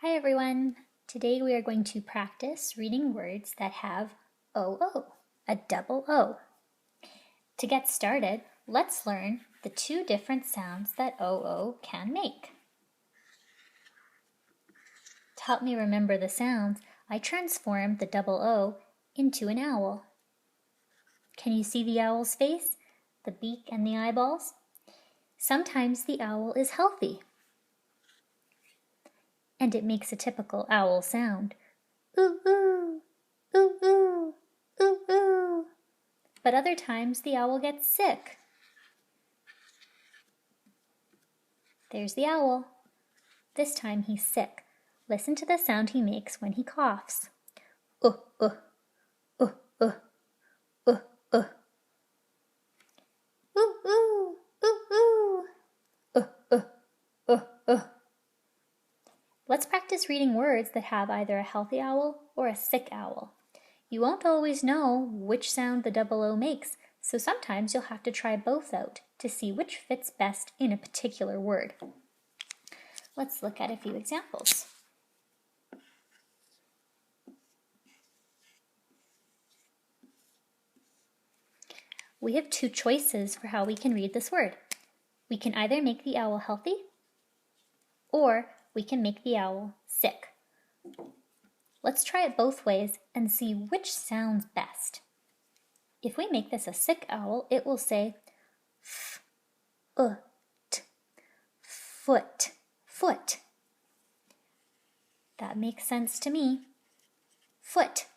Hi everyone! Today we are going to practice reading words that have OO, a double O. To get started, let's learn the two different sounds that OO can make. To help me remember the sounds, I transformed the double O into an owl. Can you see the owl's face, the beak and the eyeballs? Sometimes the owl is healthy, and it makes a typical owl sound. Ooh, ooh, ooh, ooh, ooh, ooh. But other times the owl gets sick. There's the owl. This time he's sick. Listen to the sound he makes when he coughs. Uh, uh, uh, uh, uh, uh. Ooh, ooh, ooh, ooh. Let's practice reading words that have either a healthy owl or a sick owl. You won't always know which sound the double O makes, so sometimes you'll have to try both out to see which fits best in a particular word. Let's look at a few examples. We have two choices for how we can read this word. We can either make the owl healthy, or we can make the owl sick. Let's try it both ways and see which sounds best. If we make this a sick owl, it will say f-t, foot, foot. That makes sense to me. Foot.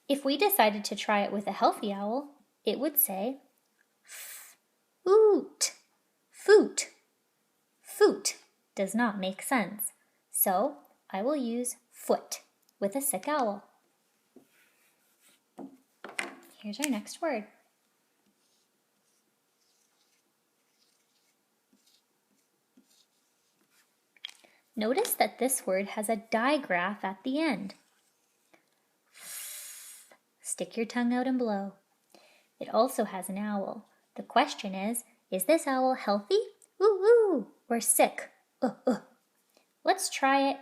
If we decided to try it with a healthy owl, it would say foot, foot. Foot does not make sense, so I will use foot with a sick owl. Here's our next word. Notice that this word has a digraph at the end. Stick your tongue out and blow. It also has an owl. The question is this owl healthy? Ooh, ooh, or sick? Let's try it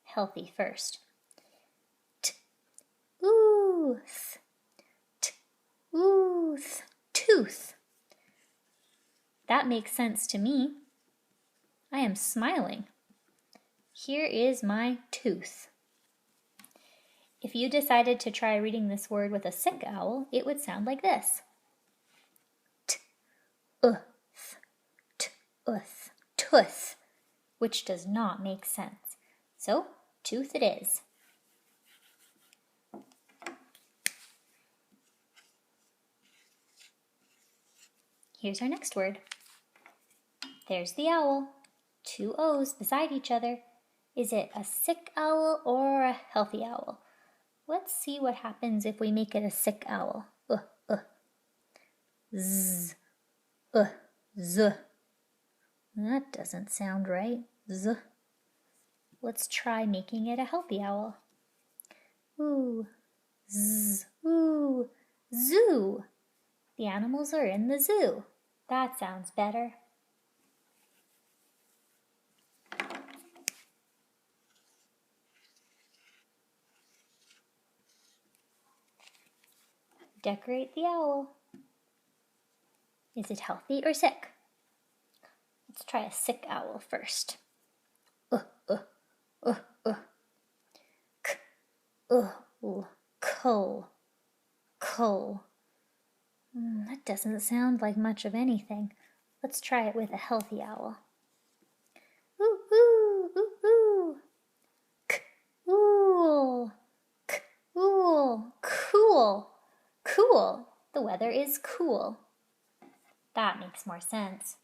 healthy first. Tooth, tooth, tooth. That makes sense to me. I am smiling. Here is my tooth. If you decided to try reading this word with a sick owl, it would sound like this. Tooth, tooth, which does not make sense. So, tooth it is. Here's our next word. There's the owl. Two O's beside each other. Is it a sick owl or a healthy owl? Let's see what happens if we make it a sick owl. Z, z. That doesn't sound right. Z. Let's try making it a healthy owl. Ooh, z, ooh, zoo. The animals are in the zoo. That sounds better. Decorate the owl. Is it healthy or sick? Let's try a sick owl first. Cull, cull. That doesn't sound like much of anything. Let's try it with a healthy owl. Ooh, ooh, ooh, ooh. Cool, cool, cool, cool. The weather is cool. That makes more sense.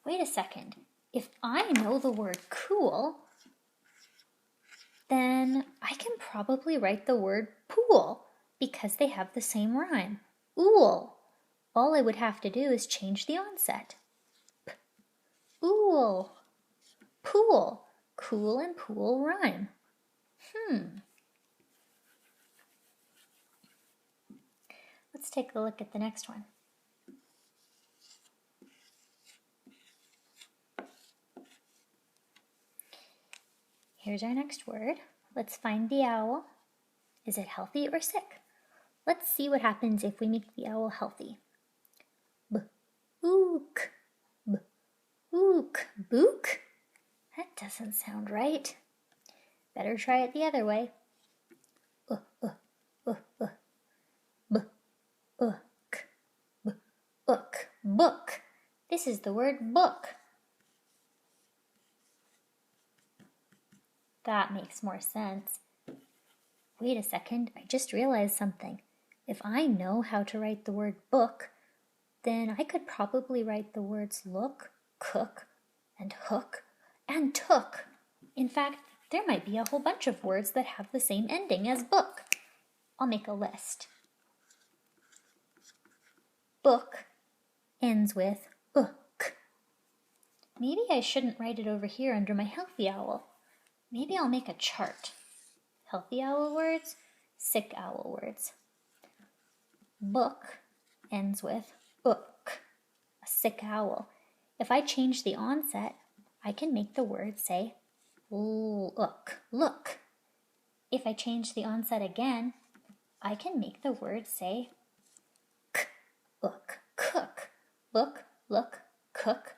Wait a second. If I know the word cool, then I can probably write the word pool because they have the same rhyme. Ool. All I would have to do is change the onset. Ool. Pool. Cool and pool rhyme. Let's take a look at the next one. Here's our next word. Let's find the owl. Is it healthy or sick? Let's see what happens if we make the owl healthy. B-ook, b-ook, book? That doesn't sound right. Better try it the other way. B-ook, b-ook, book. This is the word book. That makes more sense. Wait a second, I just realized something. If I know how to write the word book, then I could probably write the words look, cook, and hook, and took. In fact, there might be a whole bunch of words that have the same ending as book. I'll make a list. Book ends with ook. Maybe I shouldn't write it over here under my healthy owl. Maybe I'll make a chart. Healthy owl words, sick owl words. Book ends with ook, a sick owl. If I change the onset, I can make the word say look, look. If I change the onset again, I can make the word say ook, cook. Look, look, cook.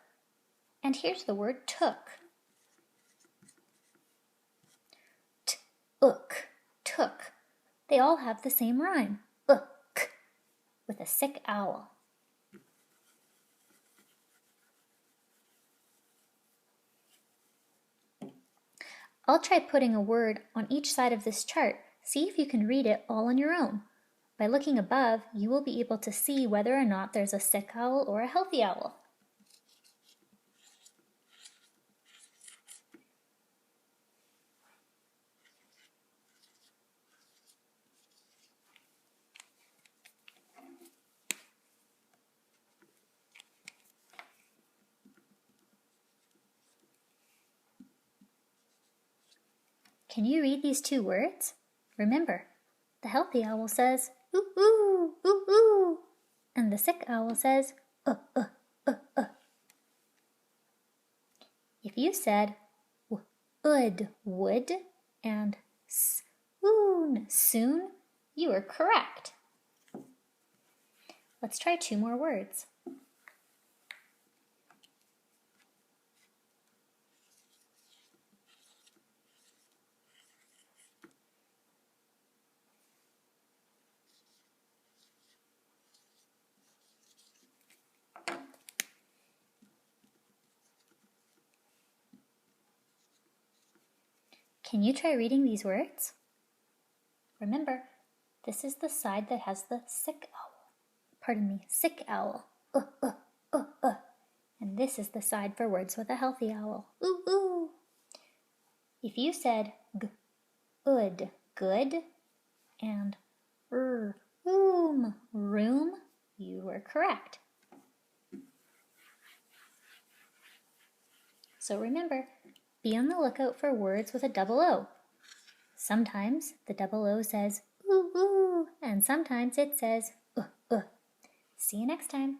And here's the word took. Ook, took. They all have the same rhyme, ook, with a sick owl. I'll try putting a word on each side of this chart. See if you can read it all on your own. By looking above, you will be able to see whether or not there's a sick owl or a healthy owl. Can you read these two words? Remember, the healthy owl says, ooh, ooh, ooh, ooh, and the sick owl says, If you said would, and soon, you are correct. Let's try two more words. Can you try reading these words? Remember, this is the side that has the sick owl. And this is the side for words with a healthy owl. Ooh, ooh. If you said good, and room, you were correct. So remember, be on the lookout for words with a double O. Sometimes the double O says ooh, ooh, and sometimes it says See you next time.